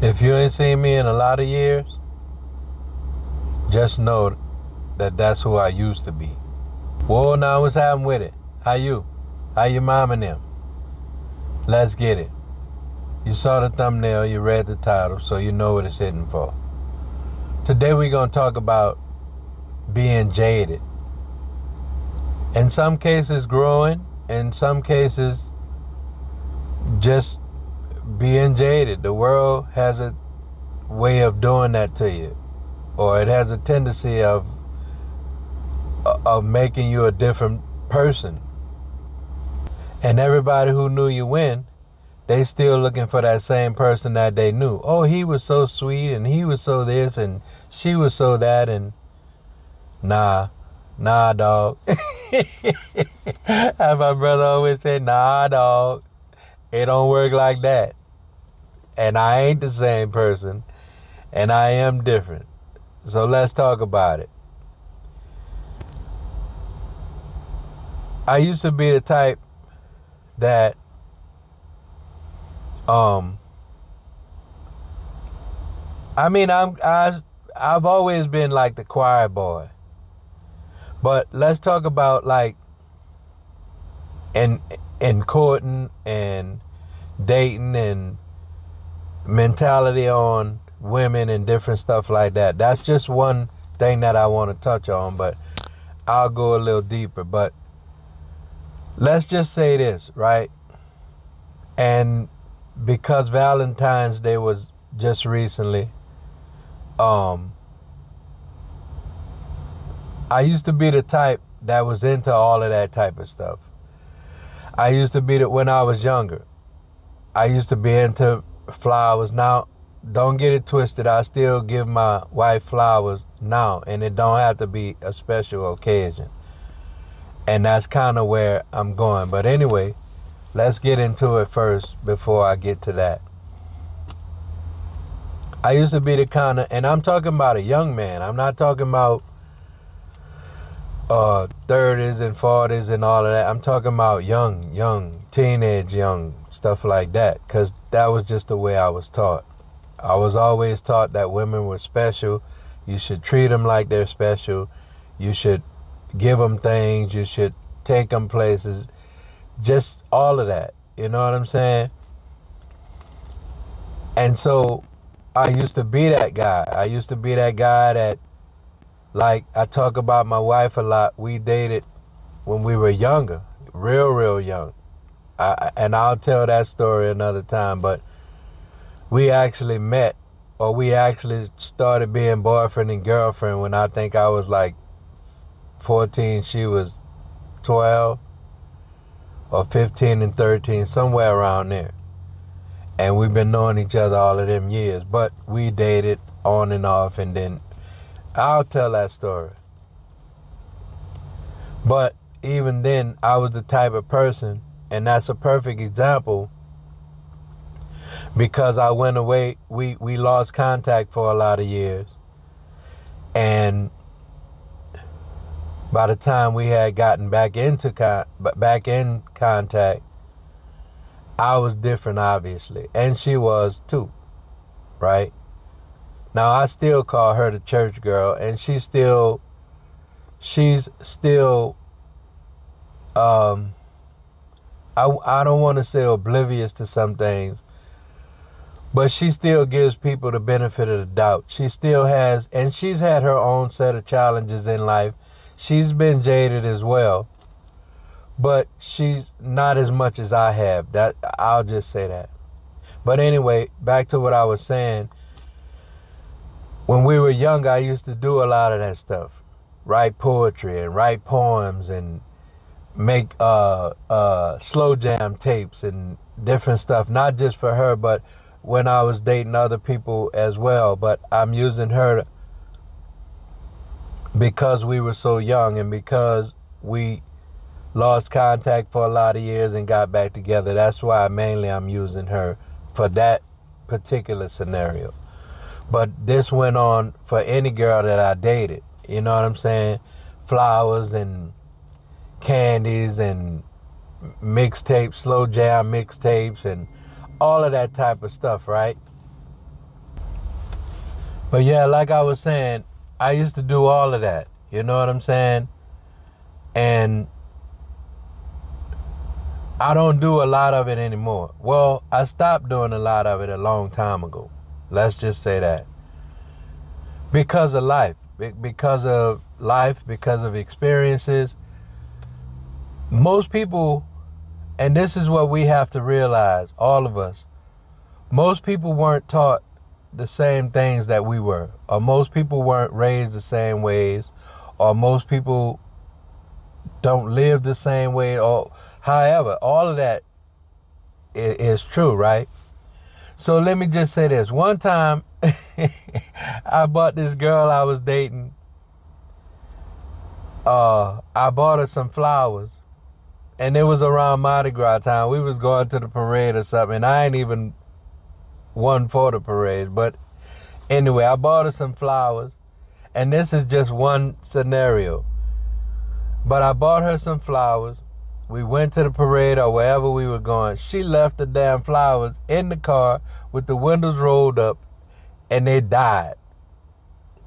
If you ain't seen me in a lot of years, just know that that's who I used to be. Whoa, now what's happening with it? How you? How your mom and them? Let's get it. You saw the thumbnail, you read the title, so you know what it's hitting for. Today we're going to talk about being jaded. In some cases growing, in some cases just being jaded. The world has a way of doing that to you, or it has a tendency of making you a different person. And everybody who knew you when, they still looking for that same person that they knew. Oh, he was so sweet, and he was so this, and she was so that, and nah, dog. As my brother always said, nah, dog. It don't work like that. And I ain't the same person, and I am different. So let's talk about it. I used to be the type that I've always been like the quiet boy. But let's talk about like in courting and dating and mentality on women and different stuff like that. That's just one thing that I want to touch on, but I'll go a little deeper. But let's just say this, right? And because Valentine's Day was just recently, I used to be the type that was into all of that type of stuff. I used to be when I was younger. I used to be into flowers. Now, don't get it twisted. I still give my wife flowers now, and it don't have to be a special occasion. And that's kind of where I'm going. But anyway, let's get into it first before I get to that. I used to be the kind of, and I'm talking about a young man. I'm not talking about 30s and 40s and all of that. I'm talking about young, teenage, young, stuff like that. Because that was just the way I was taught. I was always taught that women were special. You should treat them like they're special. You should give them things. You should take them places. Just all of that. You know what I'm saying? And so I used to be that guy. I used to be that guy that, like, I talk about my wife a lot. We dated when we were younger, real young. And I'll tell that story another time, but we actually met, or we actually started being boyfriend and girlfriend when I think I was like 14, she was 12, or 15 and 13, somewhere around there. And we've been knowing each other all of them years, but we dated on and off, and then I'll tell that story. But even then, I was the type of person, and that's a perfect example, because I went away, we lost contact for a lot of years. And by the time we had gotten back in contact, I was different, obviously, and she was too, right? Now, I still call her the church girl, and she's still, I don't want to say oblivious to some things, but she still gives people the benefit of the doubt. She still has, and she's had her own set of challenges in life. She's been jaded as well, but she's not as much as I have. That, I'll just say that. But anyway, back to what I was saying. When we were young, I used to do a lot of that stuff. Write poetry and write poems and make slow jam tapes and different stuff. Not just for her, but when I was dating other people as well. But I'm using her because we were so young and because we lost contact for a lot of years and got back together. That's why mainly I'm using her for that particular scenario. But this went on for any girl that I dated. You know what I'm saying? Flowers and candies and mixtapes, slow jam mixtapes and all of that type of stuff, right? But yeah, like I was saying, I used to do all of that. You know what I'm saying? And I don't do a lot of it anymore. Well, I stopped doing a lot of it a long time ago. Let's just say that. Because of life. Because of life, because of experiences. Most people, and this is what we have to realize, all of us, most people weren't taught the same things that we were. Or most people weren't raised the same ways. Or most people don't live the same way. Or however, all of that is true, right? So let me just say this. One time, I bought this girl I was dating. I bought her some flowers. And it was around Mardi Gras time. We was going to the parade or something. And I ain't even one for the parade. But anyway, I bought her some flowers. And this is just one scenario. But I bought her some flowers. We went to the parade or wherever we were going. She left the damn flowers in the car with the windows rolled up, and they died.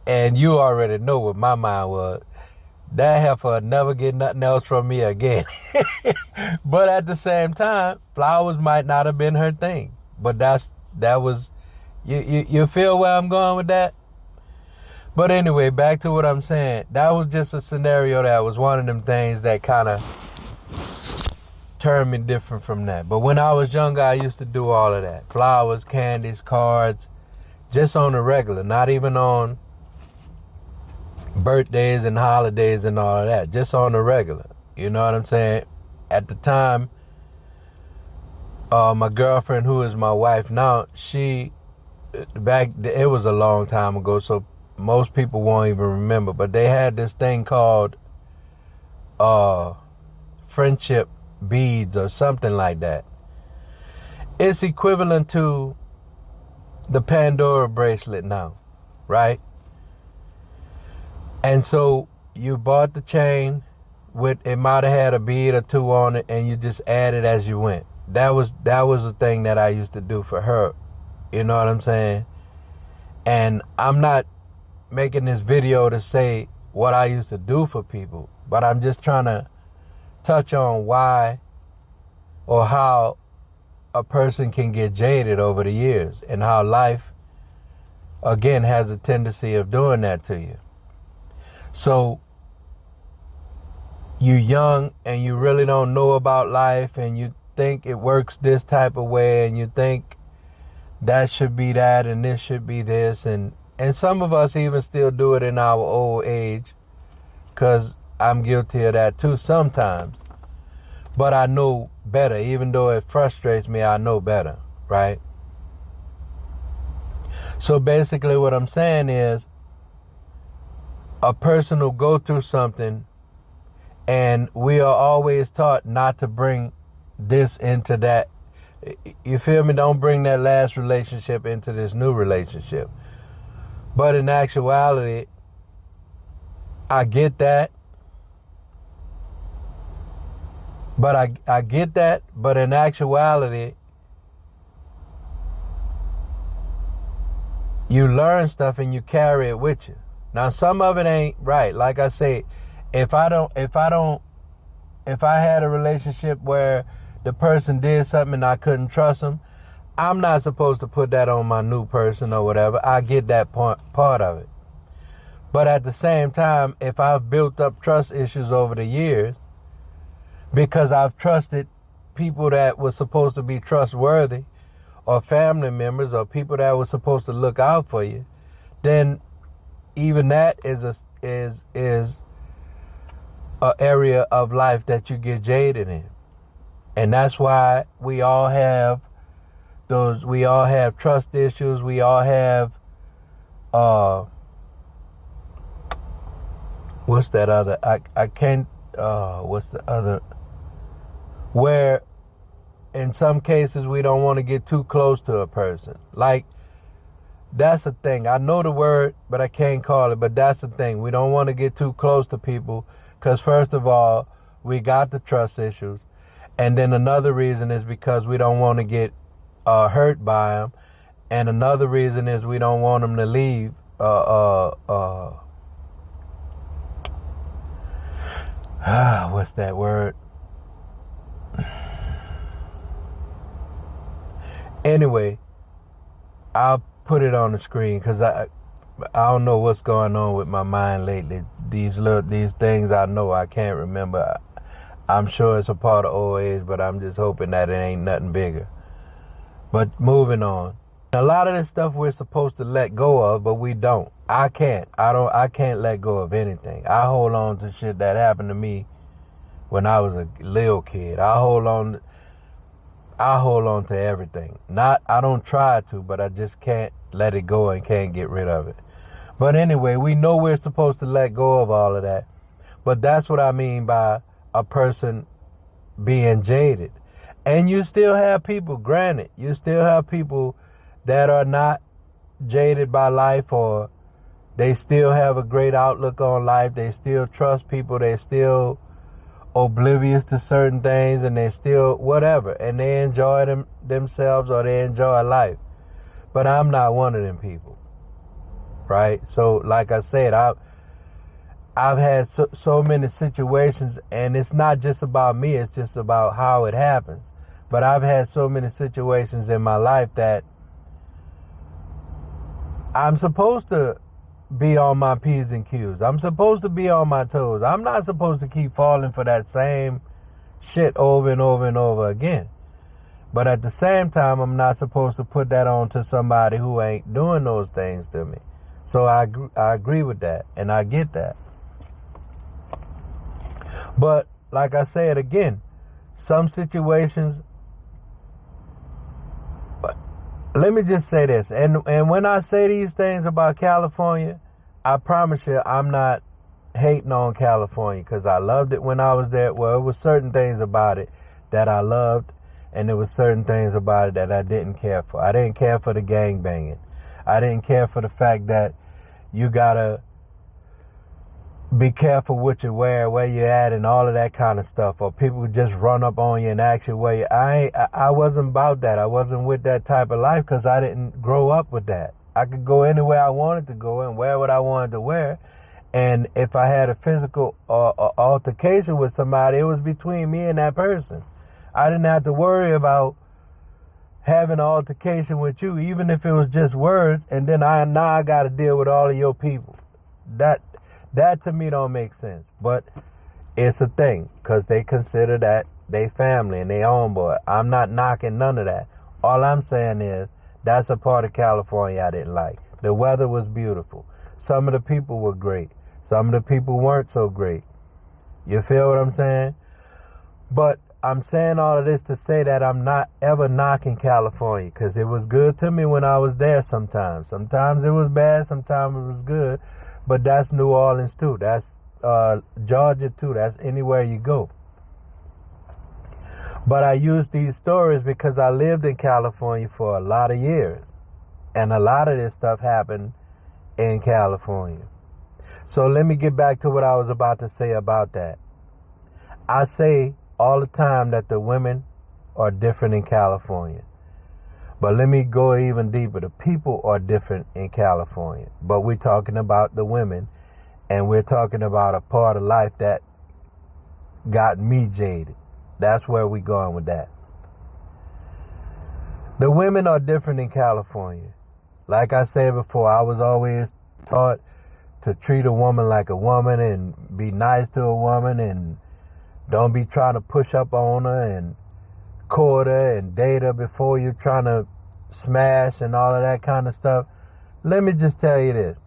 And you already know what my mind was. That heifer never get nothing else from me again. But at the same time, flowers might not have been her thing. But that was, you feel where I'm going with that? But anyway, back to what I'm saying. That was just a scenario that was one of them things that kind of turned me different from that. But when I was younger, I used to do all of that. Flowers, candies, cards, just on the regular. Not even on birthdays and holidays and all of that. Just on the regular. You know what I'm saying? At the time, my girlfriend, who is my wife now, it was a long time ago, so most people won't even remember. But they had this thing called friendship beads or something like that. It's equivalent to the Pandora bracelet now, right? And so you bought the chain with, it might have had a bead or two on it, and you just add it as you went. That was the thing that I used to do for her. You know what I'm saying? And I'm not making this video to say what I used to do for people, but I'm just trying to touch on why or how a person can get jaded over the years, and how life, again, has a tendency of doing that to you. So you're young and you really don't know about life, and you think it works this type of way, and you think that should be that and this should be this, and some of us even still do it in our old age, because I'm guilty of that too sometimes. But I know better. Even though it frustrates me, I know better, right? So basically what I'm saying is, a person will go through something, and we are always taught not to bring this into that. You feel me? Don't bring that last relationship into this new relationship. But in actuality, I get that. But I get that, but in actuality, you learn stuff and you carry it with you. Now, some of it ain't right. Like I say, if I had a relationship where the person did something and I couldn't trust them, I'm not supposed to put that on my new person or whatever. I get that part of it. But at the same time, if I've built up trust issues over the years, because I've trusted people that were supposed to be trustworthy, or family members, or people that were supposed to look out for you, then even that is a area of life that you get jaded in. And that's why we all have trust issues, we all have what's that other, I can't, what's the other, where in some cases we don't want to get too close to a person. Like, that's the thing. I know the word, but I can't call it, but that's the thing. We don't want to get too close to people because, first of all, we got the trust issues. And then another reason is because we don't want to get hurt by them. And another reason is we don't want them to leave what's that word? Anyway, I'll put it on the screen because I don't know what's going on with my mind lately. These things I know I can't remember. I'm sure it's a part of old age, but I'm just hoping that it ain't nothing bigger. But moving on. A lot of this stuff we're supposed to let go of, but we don't. I can't. I can't let go of anything. I hold on to shit that happened to me when I was a little kid. I hold on to everything. I don't try to, but I just can't let it go and can't get rid of it. But anyway, we know we're supposed to let go of all of that. But that's what I mean by a person being jaded. And you still have people, granted, you still have people that are not jaded by life, or they still have a great outlook on life. They still trust people. They're still oblivious to certain things, and they still whatever. And they enjoy themselves, or they enjoy life. But I'm not one of them people. Right? So like I said, I've had so many situations, and it's not just about me, it's just about how it happens. But I've had so many situations in my life that I'm supposed to be on my P's and Q's. I'm supposed to be on my toes. I'm not supposed to keep falling for that same shit over and over and over again. But at the same time, I'm not supposed to put that on to somebody who ain't doing those things to me. So I agree with that, and I get that. But like I said again, some situations, let me just say this, and when I say these things about California, I promise you I'm not hating on California, because I loved it when I was there. Well, it was certain things about it that I loved, and there was certain things about it that I didn't care for. I didn't care for the gangbanging. I didn't care for the fact that you gotta be careful what you wear, where you at, and all of that kind of stuff. Or people just run up on you and ask you where you. I wasn't about that. I wasn't with that type of life, because I didn't grow up with that. I could go anywhere I wanted to go and wear what I wanted to wear. And if I had a physical altercation with somebody, it was between me and that person. I didn't have to worry about having an altercation with you, even if it was just words, and then now I got to deal with all of your people. That to me don't make sense. But it's a thing, because they consider that they family and they homeboy. I'm not knocking none of that. All I'm saying is that's a part of California I didn't like. The weather was beautiful. Some of the people were great. Some of the people weren't so great. You feel what I'm saying? But I'm saying all of this to say that I'm not ever knocking California, because it was good to me when I was there sometimes. Sometimes it was bad, sometimes it was good. But that's New Orleans too. That's Georgia too. That's anywhere you go. But I use these stories because I lived in California for a lot of years. And a lot of this stuff happened in California. So let me get back to what I was about to say about that. I say all the time that the women are different in California. But let me go even deeper. The people are different in California. But we're talking about the women, and we're talking about a part of life that got me jaded. That's where we're going with that. The women are different in California. Like I said before, I was always taught to treat a woman like a woman and be nice to a woman and don't be trying to push up on her and court her and date her before you're trying to smash and all of that kind of stuff. Let me just tell you this.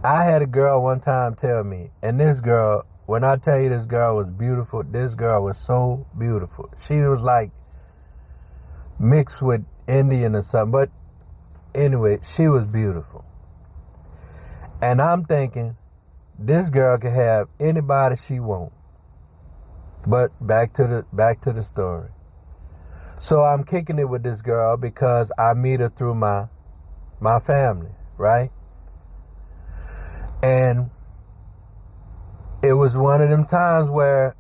I had a girl one time tell me, and this girl, when I tell you this girl was beautiful, this girl was so beautiful. She was like mixed with Indian or something, but anyway, she was beautiful. And I'm thinking, this girl can have anybody she wants. But back to the story. So I'm kicking it with this girl because I meet her through my family, right? And it was one of them times where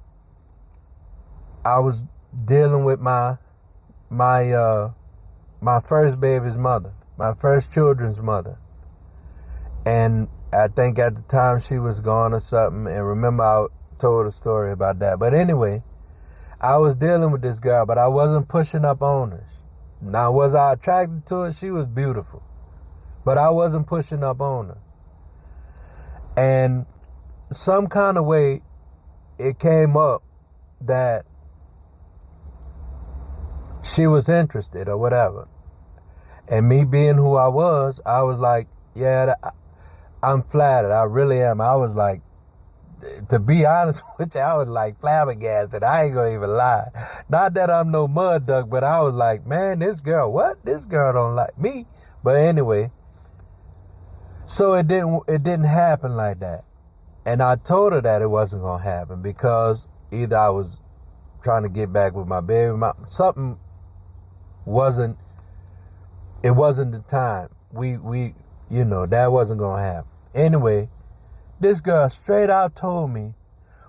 I was dealing with my first baby's mother. my first children's mother. And I think at the time she was gone or something. And remember, I told a story about that. But anyway, I was dealing with this girl, but I wasn't pushing up on her. Now, was I attracted to her? She was beautiful. But I wasn't pushing up on her. And some kind of way, it came up that she was interested or whatever. And me being who I was like, yeah, I'm flattered. I really am. I was like, to be honest with you, I was like flabbergasted. I ain't gonna even lie. Not that I'm no mud duck, but I was like, man, this girl, what? This girl don't like me. But anyway, so it didn't happen like that. And I told her that it wasn't gonna happen because either I was trying to get back with my baby, something wasn't. It wasn't the time. We that wasn't gonna happen. Anyway, this girl straight out told me,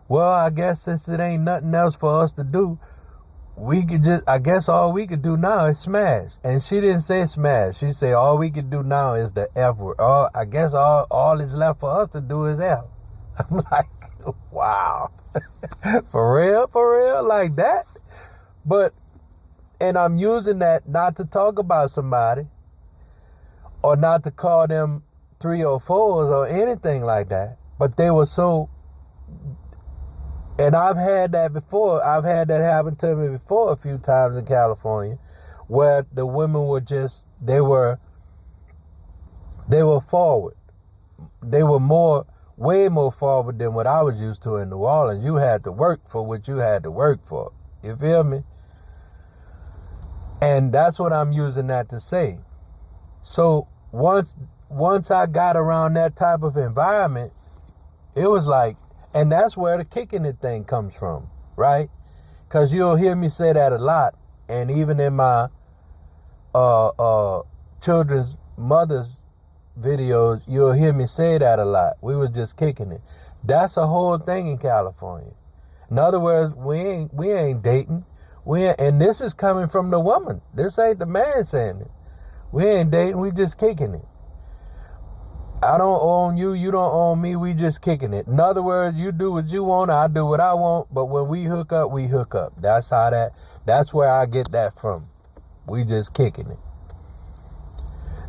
well, I guess since it ain't nothing else for us to do, I guess all we could do now is smash. And she didn't say smash. She said all we could do now is the F word. I guess all is left for us to do is F. I'm like, wow. For real, like that? And I'm using that not to talk about somebody or not to call them 304s or anything like that. But they were so, and I've had that before. I've had that happen to me before a few times in California, where the women were just, they were forward. They were way more forward than what I was used to in New Orleans. You had to work for what you had to work for. You feel me? And that's what I'm using that to say. So once I got around that type of environment, it was like, and that's where the kicking it thing comes from, right? Because you'll hear me say that a lot. And even in my children's mothers videos, you'll hear me say that a lot. We was just kicking it. That's a whole thing in California. In other words, we ain't dating. And this is coming from the woman. This ain't the man saying it. We ain't dating, we just kicking it. I don't own you, you don't own me, we just kicking it. In other words, you do what you want, I do what I want, but when we hook up, we hook up. That's where I get that from. We just kicking it.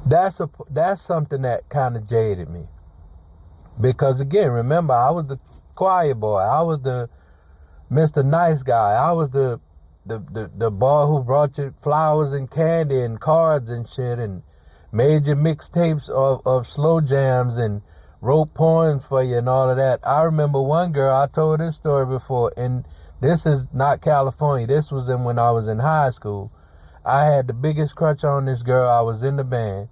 That's something that kind of jaded me. Because again, remember, I was the choir boy. I was the Mr. Nice Guy. I was the boy who brought you flowers and candy and cards and shit and made your mixtapes of slow jams and wrote poems for you and all of that. I remember one girl, I told this story before, and this is not California. This was when I was in high school. I had the biggest crush on this girl. I was in the band,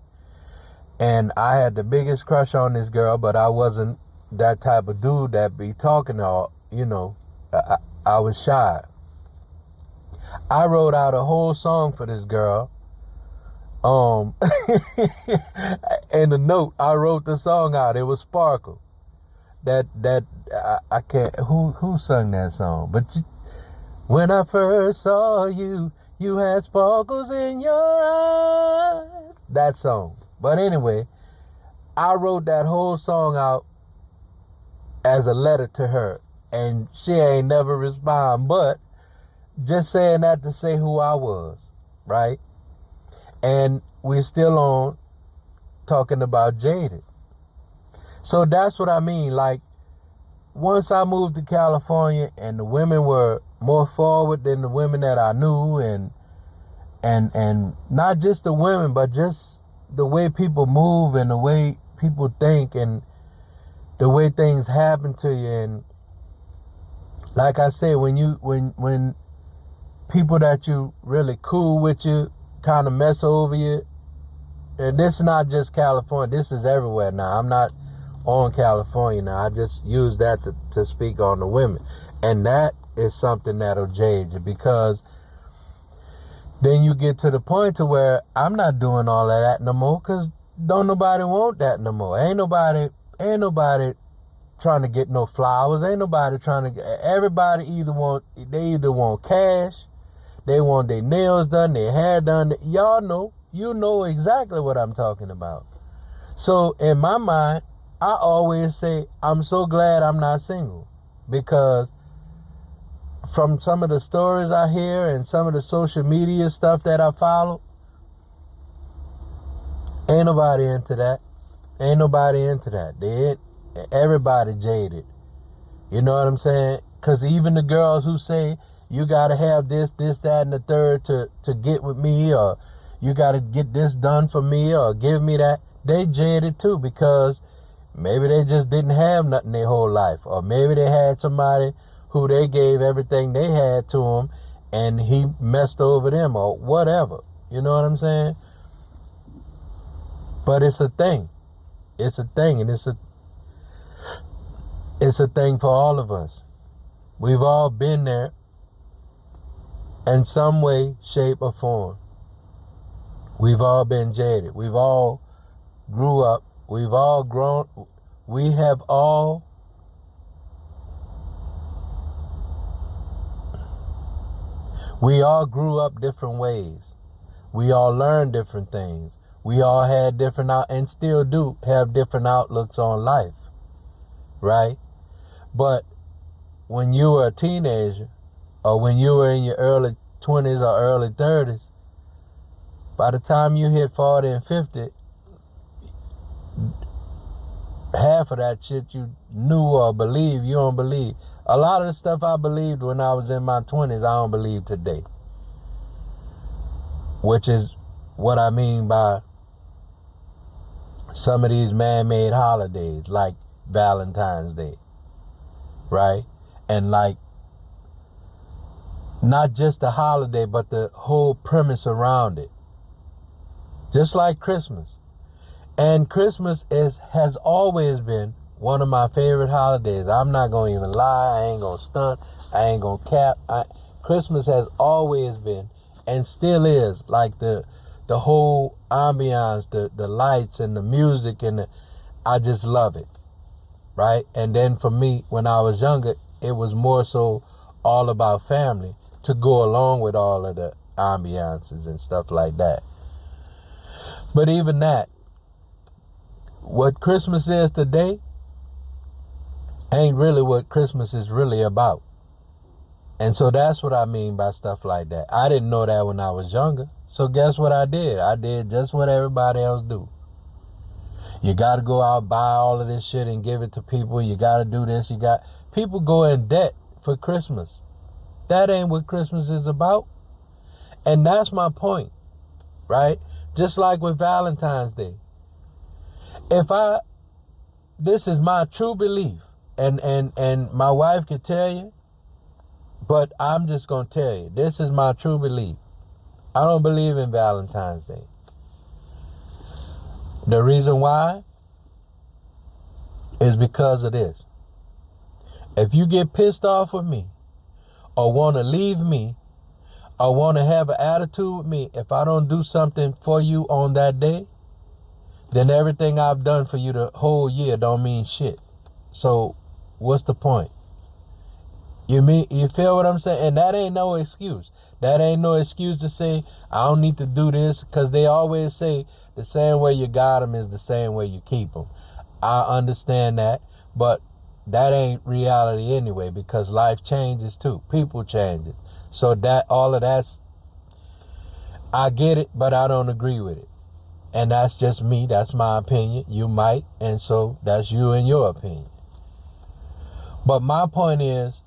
and I had the biggest crush on this girl, but I wasn't that type of dude that be talking all, I was shy. I wrote out a whole song for this girl. And the note, I wrote the song out. It was Sparkle. I can't, who sung that song? But when I first saw you, you had sparkles in your eyes. That song. But anyway, I wrote that whole song out as a letter to her. And she ain't never respond, but just saying that to say who I was, right? And we're still on talking about jaded. So that's what I mean. Like, once I moved to California and the women were more forward than the women that I knew, and not just the women, but just the way people move and the way people think and the way things happen to you. And like I said, when people that you really cool with you kind of mess over you, and this is not just California, this is everywhere now. I'm not on California now. I just use that to speak on the women. And that is something that'll jade you, because then you get to the point to where I'm not doing all of that no more, because don't nobody want that no more. Ain't nobody trying to get no flowers. Ain't nobody trying to, everybody either want cash, they want their nails done, their hair done. Y'all know, you know exactly what I'm talking about. So in my mind, I always say, I'm so glad I'm not single. Because from some of the stories I hear and some of the social media stuff that I follow, ain't nobody into that. Ain't nobody into that. Everybody jaded. You know what I'm saying? Because even the girls who say, you got to have this, that, and the third to get with me, or you got to get this done for me, or give me that, they jaded too, because maybe they just didn't have nothing their whole life. Or maybe they had somebody who they gave everything they had to him, and he messed over them, or whatever. You know what I'm saying? But it's a thing. It's a thing, and it's a thing for all of us. We've all been there in some way, shape, or form. We've all been jaded. We've all grew up. We've all grown. We all grew up different ways. We all learned different things. We all had different and still do have different outlooks on life, right? But when you were a teenager, or when you were in your early 20s or early 30s, by the time you hit 40 and 50, half of that shit you knew or believed, you don't believe. A lot of the stuff I believed when I was in my 20s, I don't believe today. Which is what I mean by some of these man-made holidays, like Valentine's Day, right? And like, not just the holiday, but the whole premise around it. Just like Christmas. And Christmas has always been one of my favorite holidays. I'm not going to even lie. I ain't going to stunt. I ain't going to cap. Christmas has always been, and still is, like the whole ambiance, the lights and the music, and I just love it, right? And then for me, when I was younger, it was more so all about family to go along with all of the ambiances and stuff like that. But even that, what Christmas is today ain't really what Christmas is really about. And so that's what I mean by stuff like that. I didn't know that when I was younger. So guess what I did? I did just what everybody else do. You got to go out, buy all of this shit and give it to people. You got to do this. People go in debt for Christmas. That ain't what Christmas is about. And that's my point, right? Just like with Valentine's Day. This is my true belief, and my wife could tell you, but I'm just going to tell you, this is my true belief. I don't believe in Valentine's Day. The reason why is because of this. If you get pissed off with me, or want to leave me, or want to have an attitude with me, if I don't do something for you on that day, then everything I've done for you the whole year don't mean shit. So what's the point? You feel what I'm saying? And that ain't no excuse. That ain't no excuse to say, I don't need to do this, because they always say the same way you got them is the same way you keep them. I understand that, but that ain't reality anyway, because life changes too. People changes. So all of that's, I get it, but I don't agree with it. And that's just me. That's my opinion. You might, and so that's you and your opinion. But my point is,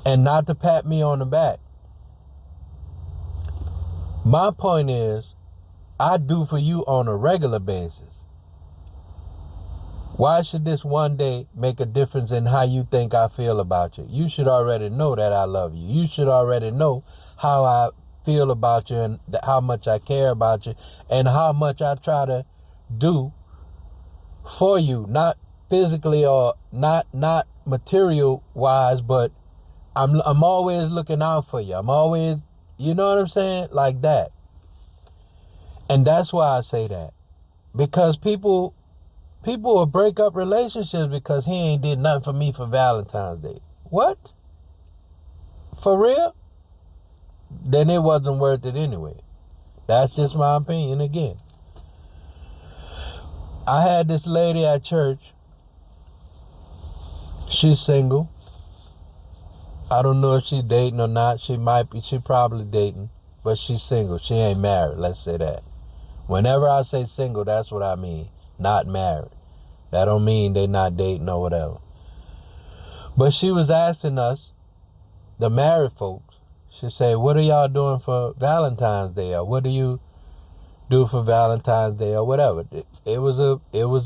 and not to pat me on the back, my point is, I do for you on a regular basis. Why should this one day make a difference in how you think I feel about you? You should already know that I love you. You should already know how I feel about you, and how much I care about you, and how much I try to do for you, not physically or not material wise, but I'm always looking out for you. I'm always, you know what I'm saying? Like that. And that's why I say that. Because people will break up relationships because he ain't did nothing for me for Valentine's Day. What? For real? Then it wasn't worth it anyway. That's just my opinion again. I had this lady at church. She's single. I don't know if she's dating or not. She probably dating, but she's single. She ain't married, let's say that. Whenever I say single, that's what I mean. Not married. That don't mean they not dating or whatever. But she was asking us, the married folks, she said, what are y'all doing for Valentine's Day? Or what do you do for Valentine's Day or whatever? It was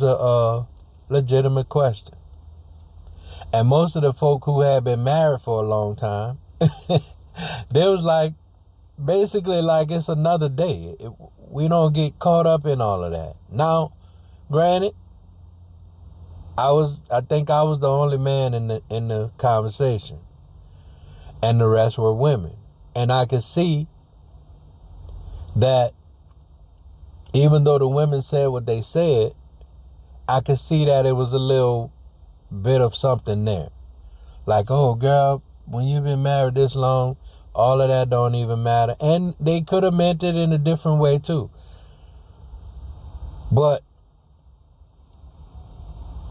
a legitimate question. And most of the folk who had been married for a long time, they was like, basically like it's another day. We don't get caught up in all of that. Now, granted, I think I was the only man in the conversation, and the rest were women. And I could see that even though the women said what they said, I could see that it was a little bit of something there. Like, oh girl, when you've been married this long, all of that don't even matter. And they could have meant it in a different way too. But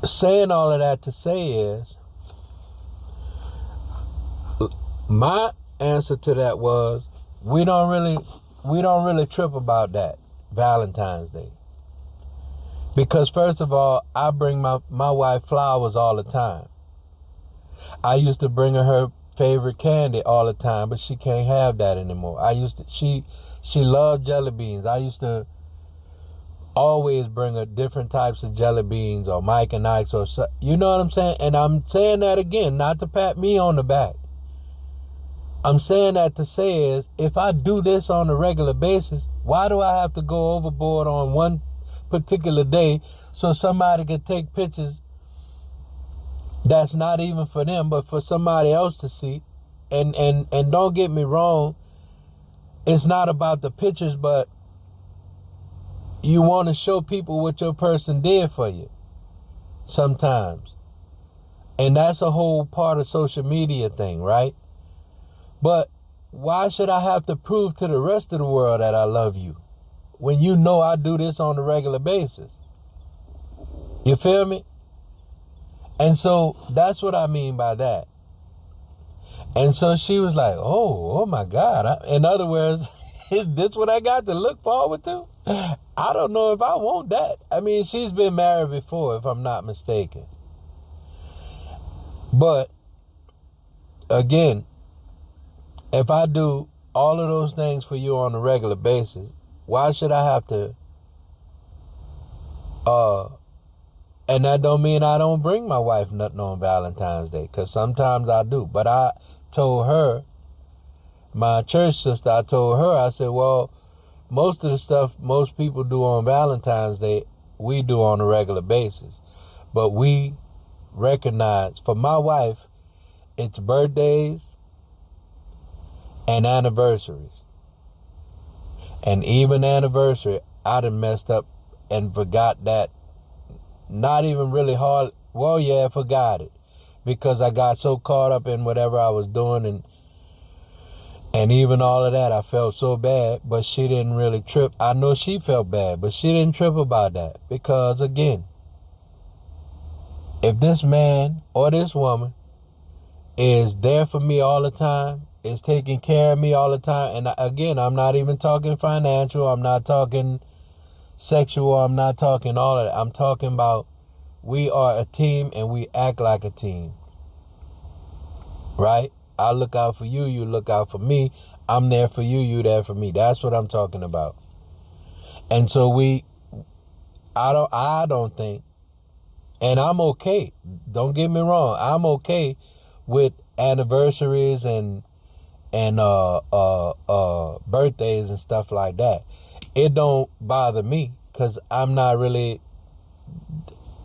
saying all of that to say is, my answer to that was, we don't really trip about that Valentine's Day. Because first of all, I bring my wife flowers all the time. I used to bring her favorite candy all the time, but she can't have that anymore. She loved jelly beans. I used to always bring her different types of jelly beans or Mike and Ike's or so, you know what I'm saying? And I'm saying that again, not to pat me on the back. I'm saying that to say is, if I do this on a regular basis, why do I have to go overboard on one particular day so somebody can take pictures that's not even for them but for somebody else to see? And don't get me wrong, it's not about the pictures, but you want to show people what your person did for you sometimes. And that's a whole part of social media thing, right? But why should I have to prove to the rest of the world that I love you when you know I do this on a regular basis? You feel me? And so that's what I mean by that. And so she was like, oh my God. In other words, is this what I got to look forward to? I don't know if I want that. I mean, she's been married before, if I'm not mistaken. But again, if I do all of those things for you on a regular basis, why should I have to, and that don't mean I don't bring my wife nothing on Valentine's Day, because sometimes I do. But I told her, my church sister, I said, well, most of the stuff most people do on Valentine's Day, we do on a regular basis. But we recognize, for my wife, it's birthdays and anniversaries. And even anniversary, I done messed up and forgot that. Not even really hard. Well, yeah, I forgot it. Because I got so caught up in whatever I was doing, and even all of that, I felt so bad, but she didn't really trip. I know she felt bad, but she didn't trip about that. Because again, if this man or this woman is there for me all the time, is taking care of me all the time, and again, I'm not even talking financial, I'm not talking sexual, I'm not talking all of that. I'm talking about we are a team and we act like a team. Right? I look out for you, you look out for me. I'm there for you, you there for me. That's what I'm talking about. And so I don't think, and I'm okay. Don't get me wrong. I'm okay with anniversaries and birthdays and stuff like that. It don't bother me because I'm not really,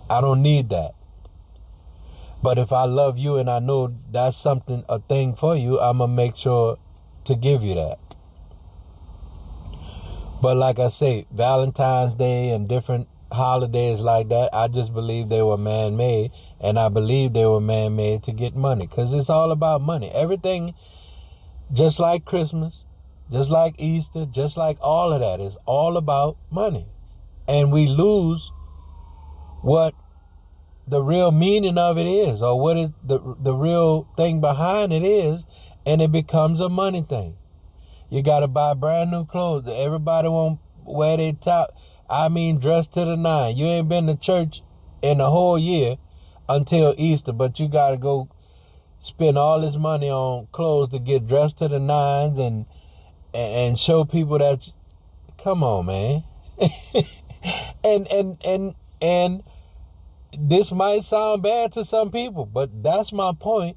I don't need that. But if I love you and I know that's something, a thing for you, I'm going to make sure to give you that. But like I say, Valentine's Day and different holidays like that, I just believe they were man-made. And I believe they were man-made to get money. Because it's all about money. Everything, just like Christmas, just like Easter, just like all of that. It's all about money. And we lose what the real meaning of it is, or what is the real thing behind it is, and it becomes a money thing. You got to buy brand new clothes. Everybody won't wear their top. I mean, dressed to the nine. You ain't been to church in the whole year until Easter, but you got to go spend all this money on clothes to get dressed to the nines and show people that. Come on, man. and this might sound bad to some people, but that's my point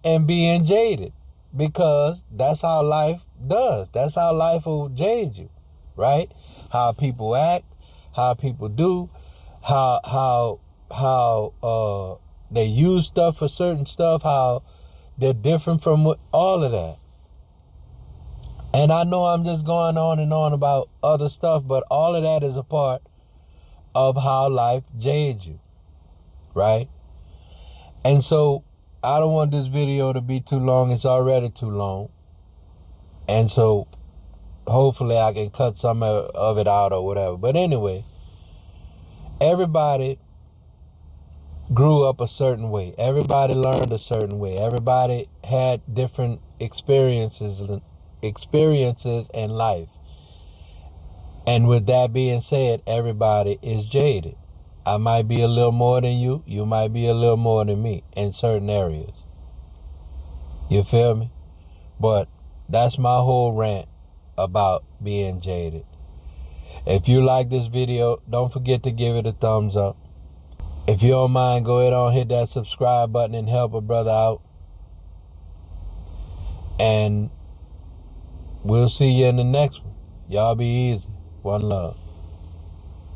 in being jaded, because that's how life does. That's how life will jade you, right? How people act, how people do, how they use stuff for certain stuff, how they're different from all of that. And I know I'm just going on and on about other stuff, but all of that is a part of how life jades you, right? And so I don't want this video to be too long. It's already too long. And so hopefully I can cut some of it out or whatever. But anyway, everybody grew up a certain way. Everybody learned a certain way. Everybody had different experiences in life. And with that being said, everybody is jaded. I might be a little more than you. You might be a little more than me in certain areas. You feel me? But that's my whole rant about being jaded. If you like this video, don't forget to give it a thumbs up. If you don't mind, go ahead on, hit that subscribe button and help a brother out. And we'll see you in the next one. Y'all be easy. One love.